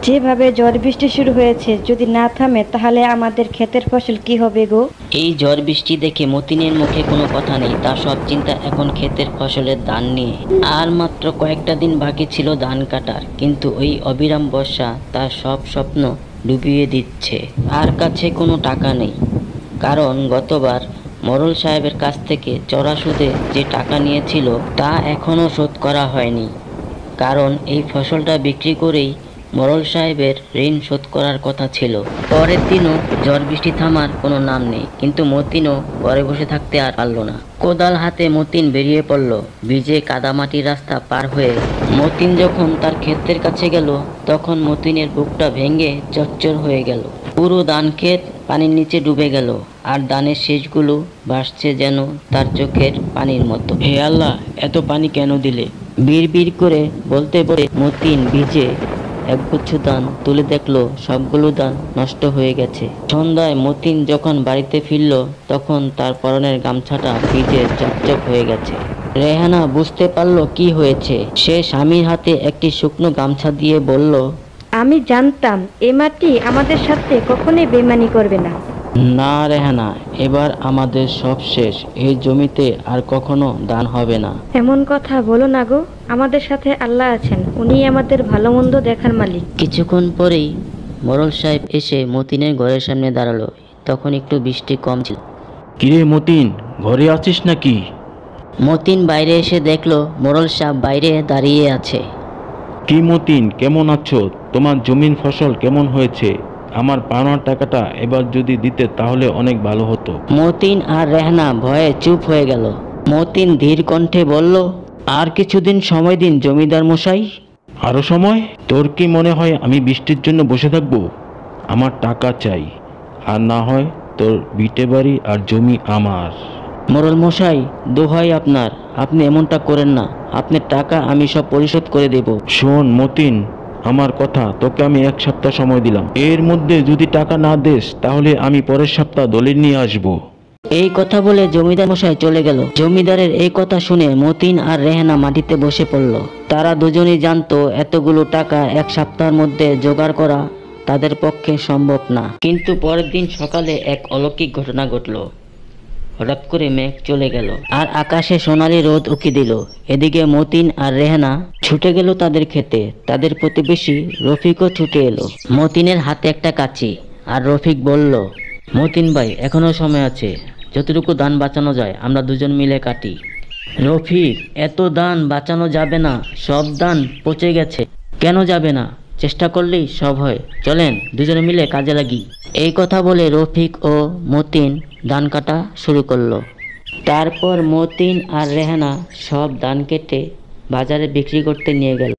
যেভাবে ঝড় বৃষ্টি শুরু হয়েছে, যদি না থামে তাহলে আমাদের ক্ষেতের ফসল কি হবে গো? এই ঝড় বৃষ্টি দেখে মতিনের মুখে কোনো কথা নেই। তার সব চিন্তা এখন ক্ষেতের ফসলের ধান নিয়ে। আর মাত্র কয়েকটা দিন বাকি ছিল ধান কাটার, কিন্তু ওই অবিরাম বর্ষা তার সব স্বপ্ন ডুবিয়ে দিচ্ছে। আর কাছে কোনো টাকা নেই, কারণ গতবার মোড়ল সাহেবের কাছ থেকে চড়া সুদে যে টাকা নিয়েছিল তা এখনও শোধ করা হয়নি। কারণ এই ফসলটা বিক্রি করেই মোড়ল সাহেবের ঋণ শোধ করার কথা ছিল। পরের দিনও ঝড় বৃষ্টি থামার কোনো নাম নেই, কিন্তু মতিনও ঘরে বসে থাকতে আর পারল না। কোদাল হাতে মতিন বেরিয়ে পড়ল ভিজে কাদামাটির রাস্তা পার হয়ে। মতিন যখন তার ক্ষেতের কাছে গেল, তখন মতিনের বুকটা ভেঙে চচ্চর হয়ে গেল। পুরো ধান ক্ষেত পানির নিচে ডুবে গেল, আর ধানের শীষগুলো ভাসছে যেন তার চোখের পানির মতো। হে আল্লাহ, এত পানি কেন দিলে? বিড় করে বলতে বলে মতিন ভিজে একগুচ্ছ ধান তুলে দেখলো সবগুলো ধান নষ্ট হয়ে গেছে। সন্ধ্যায় মতিন যখন বাড়িতে ফিরল, তখন তার পরনের গামছাটা ভিজে চকচক হয়ে গেছে। রেহানা বুঝতে পারলো কি হয়েছে। সে স্বামীর হাতে একটি শুকনো গামছা দিয়ে বলল, আমি জানতাম এ মাটি আমাদের সাথে কখনোই বেইমানি করবে না। না রেহানা, এবার আমাদের সব শেষ। এই জমিতে আর কখনো ধান হবে না। এমন কথা বলো না গো, আমাদের সাথে আল্লাহ আছেন, উনি আমাদের ভালো মন্দ দেখার মালিক। কিছুক্ষণ পরেই মোড়ল সাহেব এসে মতিনের ঘরের সামনে দাঁড়ালো। তখন একটু বৃষ্টি কম ছিল। কিরে মতিন, ঘরে আছিস নাকি? মতিন বাইরে এসে দেখলো মোড়ল সাহেব বাইরে দাঁড়িয়ে আছে। কি মতিন, কেমন আছো? তোমার জমির ফসল কেমন হয়েছে? আমার পাওনার টাকাটা এবার যদি দিতে তাহলে অনেক ভালো হতো। মতিন আর রেহানা ভয়ে চুপ হয়ে গেল। মতিন ধীর কণ্ঠে বলল, আর কিছুদিন সময় দিন জমিদার মশাই। আরো সময়? তোর কি মনে হয় আমি বৃষ্টির জন্য বসে থাকবো? আমার টাকা চাই, আর না হয় তোর ভিটে বাড়ি আর জমি আমার। মোড়ল মশাই, দোহাই আপনার, আপনি এমনটা করেন না। আপনার টাকা আমি সব পরিশোধ করে দেব। শোন মতিন, আমার কথা, তোকে আমি 1 সপ্তাহ সময় দিলাম। এর মধ্যে যদি টাকা না দেস তাহলে আমি পরের সপ্তাহ দলিল নিয়ে আসবো। এই কথা বলে জমিদার মশাই চলে গেল। জমিদারের এই কথা শুনে মতিন আর রেহানা মাটিতে বসে পড়ল। তারা দুজনেই জানতো এতগুলো টাকা 1 সপ্তাহের মধ্যে জোগাড় করা তাদের পক্ষে সম্ভব না। কিন্তু পরের দিন সকালে এক অলৌকিক ঘটনা ঘটল। হঠাৎ করে মেঘ চলে গেল, আর আকাশে সোনালি রোদ উকি দিল। এদিকে মতিন আর রেহানা ছুটে গেল তাদের খেতে। তাদের প্রতিবেশী রফিকও ছুটে এলো। মতিনের হাতে একটা কাঁচি, আর রফিক বলল, মতিন ভাই, এখনো সময় আছে। যতটুকু ধান বাঁচানো যায় আমরা দুজন মিলে কাটি। রফিক, এত ধান বাঁচানো যাবে না, সব ধান পচে গেছে। কেন যাবে না? চেষ্টা করলেই সব হয়। চলেন দুজনে মিলে কাজে লাগি। এই কথা বলে রফিক ও মতিন ধান কাটা শুরু করলো। তারপর মতিন আর রেহানা সব ধান কেটে বাজারে বিক্রি করতে নিয়ে গেল।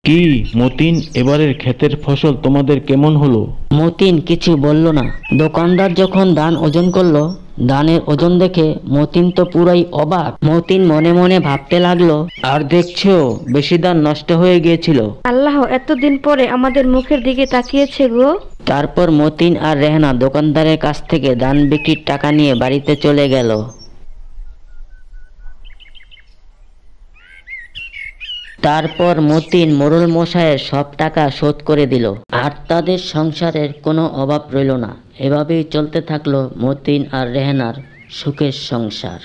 কি মতিন, এবারের ক্ষেতের ফসল তোমাদের কেমন হলো? মতিন কিছু বলল না। দোকানদার যখন ধান ওজন করলো, ধানের ওজন দেখে মতিন তো পুরাই অবাক। মতিন মনে মনে ভাবতে লাগলো, আর দেখছো বেশি ধান নষ্ট হয়ে গিয়েছিল। আল্লাহ এতদিন পরে আমাদের মুখের দিকে তাকিয়েছে গো। তারপর মতিন আর রেহানা দোকানদারের কাছ থেকে ধান বিক্রির টাকা নিয়ে বাড়িতে চলে গেল। তারপর মতিন মোড়ল মশাইয়ের সব টাকা শোধ করে দিল, আর তাদের সংসারের কোনো অভাব রইল না। এভাবেই চলতে থাকলো মতিন আর রেহানার সুখের সংসার।